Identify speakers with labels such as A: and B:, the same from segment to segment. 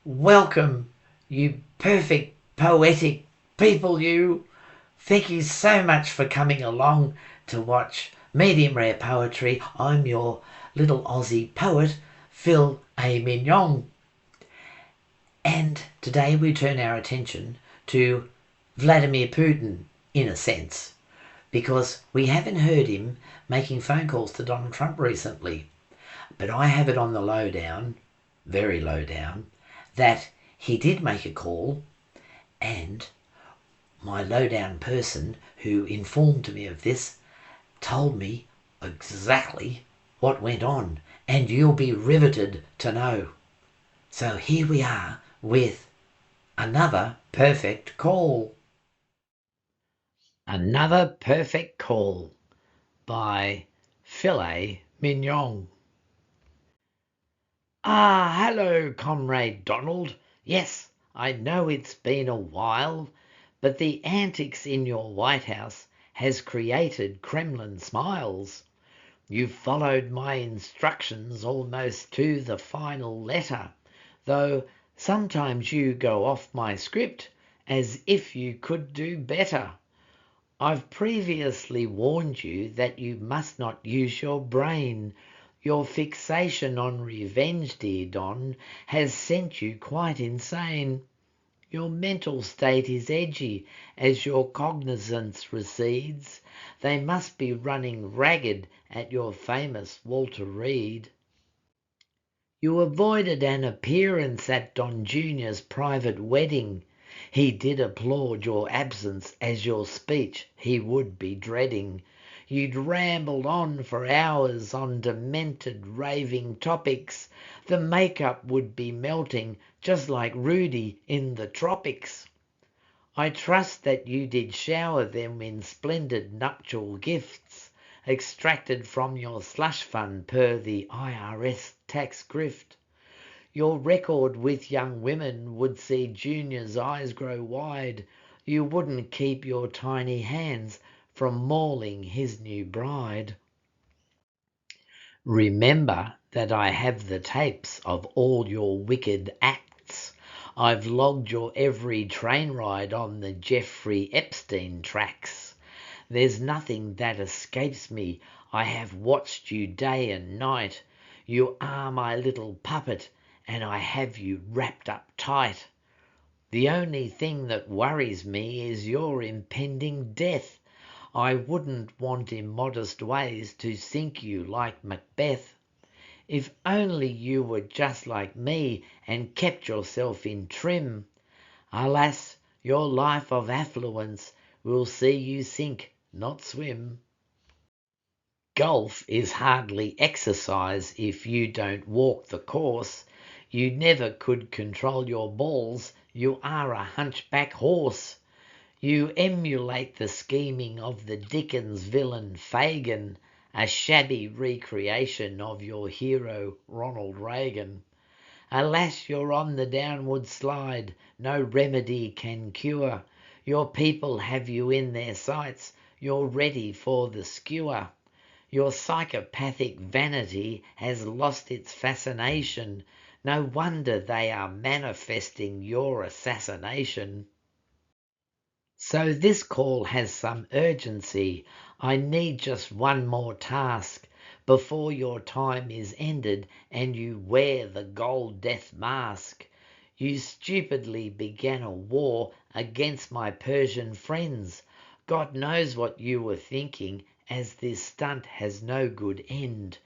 A: Welcome, you perfect poetic people, you. Thank you so much for coming along to watch Medium Rare Poetry. I'm your little Aussie poet, Phil A. Mignon. And today we turn our attention to Vladimir Putin, in a sense, because we haven't heard him making phone calls to Donald Trump recently. But I have it on the lowdown, very low down, that he did make a call, and my lowdown person who informed me of this told me exactly what went on, and you'll be riveted to know. So here we are with another perfect call. Another Perfect Call by Filet Mignon. Ah, hello, Comrade Donald. Yes, I know it's been a while, but the antics in your White House has created Kremlin smiles. You've followed my instructions almost to the final letter, though sometimes you go off my script as if you could do better. I've previously warned you that you must not use your brain. Your fixation on revenge, dear Don, has sent you quite insane. Your mental state is edgy as your cognizance recedes. They must be running ragged at your famous Walter Reed. You avoided an appearance at Don Junior's private wedding. He did applaud your absence as your speech he would be dreading. You'd rambled on for hours on demented raving topics. The makeup would be melting just like Rudy in the tropics. I trust that you did shower them in splendid nuptial gifts, extracted from your slush fund per the IRS tax grift. Your record with young women would see Junior's eyes grow wide. You wouldn't keep your tiny hands from mauling his new bride. Remember that I have the tapes of all your wicked acts. I've logged your every train ride on the Jeffrey Epstein tracks. There's nothing that escapes me. I have watched you day and night. You are my little puppet, and I have you wrapped up tight. The only thing that worries me is your impending death. I wouldn't want immodest ways to sink you like Macbeth. If only you were just like me and kept yourself in trim. Alas, your life of affluence will see you sink, not swim. Golf is hardly exercise if you don't walk the course. You never could control your balls. You are a hunchback horse. You emulate the scheming of the Dickens villain Fagin, a shabby recreation of your hero Ronald Reagan. Alas, you're on the downward slide, no remedy can cure. Your people have you in their sights, you're ready for the skewer. Your psychopathic vanity has lost its fascination. No wonder they are manifesting your assassination. So this call has some urgency. I need just one more task before your time is ended and you wear the gold death mask. You stupidly began a war against my Persian friends. God knows what you were thinking, as this stunt has no good end.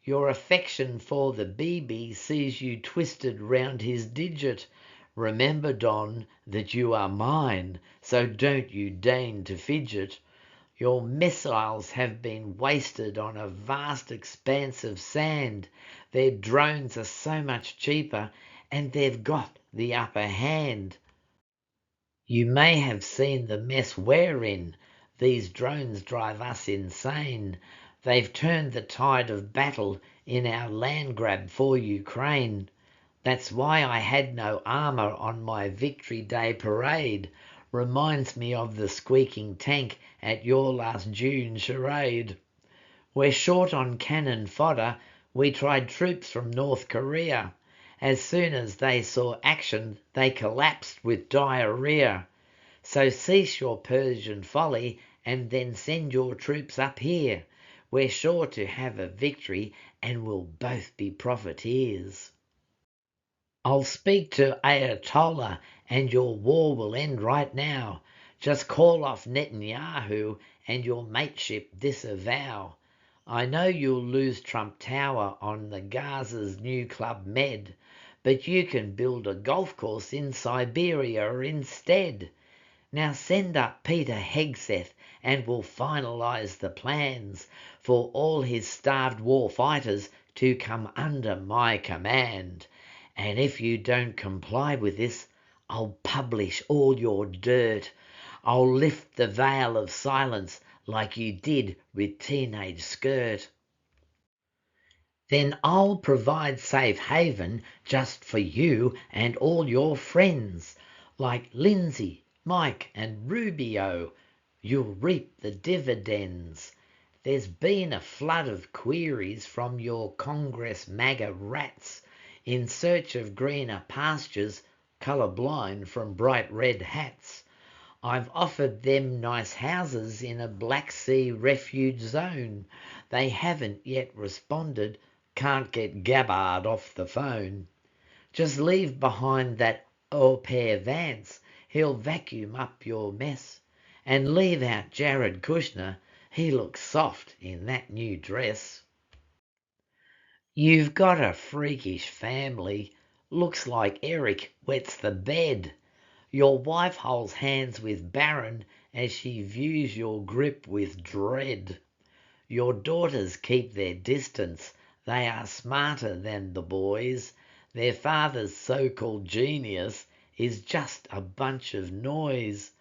A: Your affection for the BB sees you twisted round his digit. Remember, Don, that you are mine, so don't you deign to fidget. Your missiles have been wasted on a vast expanse of sand. Their drones are so much cheaper, and they've got the upper hand. You may have seen the mess we're in. These drones drive us insane. They've turned the tide of battle in our land grab for Ukraine. That's why I had no armor on my Victory Day parade. Reminds me of the squeaking tank at your last June charade. We're short on cannon fodder. We tried troops from North Korea, As soon as they saw action, they collapsed with diarrhea. So cease your Persian folly and then send your troops up here. We're sure to have a victory and we'll both be profiteers. I'll speak to Ayatollah and your war will end right now. Just call off Netanyahu and your mateship disavow. I know you'll lose Trump Tower on the Gaza's new Club Med, but you can build a golf course in Siberia instead. Now send up Peter Hegseth and we'll finalize the plans for all his starved war fighters to come under my command. And if you don't comply with this, I'll publish all your dirt. I'll lift the veil of silence like you did with Teenage Skirt. Then I'll provide safe haven just for you and all your friends, like Lindsay, Mike, and Rubio. You'll reap the dividends. There's been a flood of queries from your Congress MAGA rats in search of greener pastures, colourblind from bright red hats. I've offered them nice houses in a Black Sea refuge zone. They haven't yet responded, can't get Gabbard off the phone. Just leave behind that au pair Vance, he'll vacuum up your mess. And leave out Jared Kushner, he looks soft in that new dress. You've got a freakish family, looks like Eric wets the bed. Your wife holds hands with Baron as she views your grip with dread. Your daughters keep their distance, they are smarter than the boys. Their father's so-called genius is just a bunch of noise.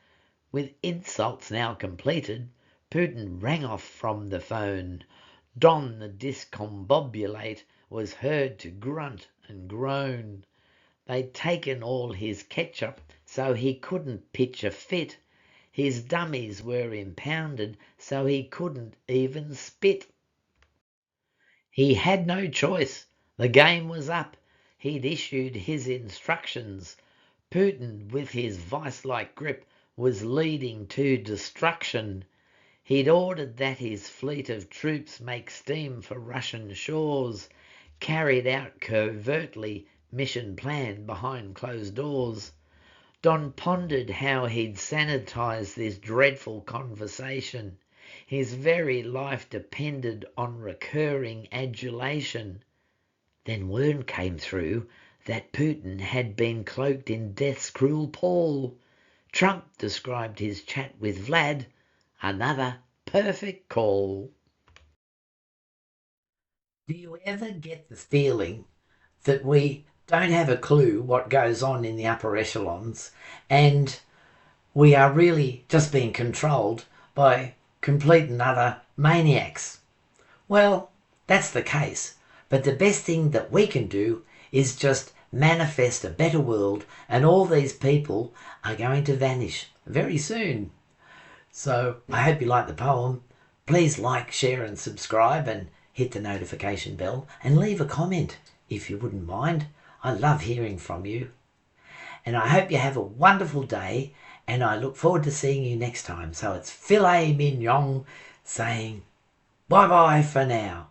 A: With insults now completed, Putin rang off from the phone. Don the discombobulate was heard to grunt and groan. They'd taken all his ketchup, so he couldn't pitch a fit. His dummies were impounded, so he couldn't even spit. He had no choice. The game was up. He'd issued his instructions. Putin, with his vice-like grip, was leading to destruction. He'd ordered that his fleet of troops make steam for Russian shores, carried out covertly, mission planned behind closed doors. Don pondered how he'd sanitize this dreadful conversation. His very life depended on recurring adulation. Then word came through that Putin had been cloaked in death's cruel pall. Trump described his chat with Vlad, another perfect call. Do you ever get the feeling that we don't have a clue what goes on in the upper echelons and we are really just being controlled by complete and utter maniacs? Well, that's the case, but the best thing that we can do is just manifest a better world, and all these people are going to vanish very soon. So I hope you like the poem. Please like, share and subscribe and hit the notification bell and leave a comment if you wouldn't mind. I love hearing from you. And I hope you have a wonderful day, and I look forward to seeing you next time. So it's Filet Mignon saying bye-bye for now.